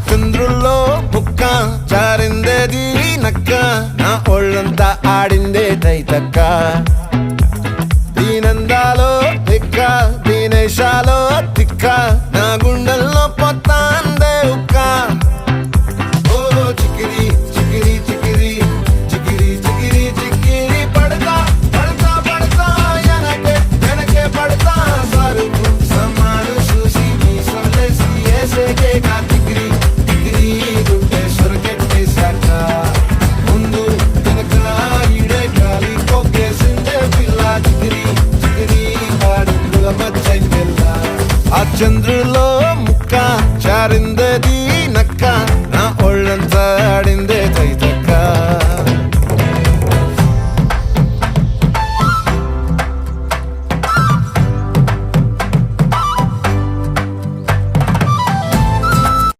చంద్రుల్లో బుక్క జారిందేది నక్క నా ఒళ్ళంతా ఆడిందే తైతక్క దీనందాలో తిక్క దీనేశాలో తిక్క నా గుండెల్లో పొత్తాందే ఉక్క ఓ చికిరి చికిరి చికిరి చికిరి చికిరి చికిరి పడతా పడతా పడతా ఎనకే ఎనకే పడతా సరుకు సమాను చూసి నీ సొల్లేసి ఏసేకే కా తికిరి తికిరి గుండె సొరకెట్టేశాక ముందు వెనక ఈడే గాలి కొక్కేసిందే పిల్ల చికిరి చికిరి ఆడుగుల మచ్చైందెల్లా ఆ చంద్రుల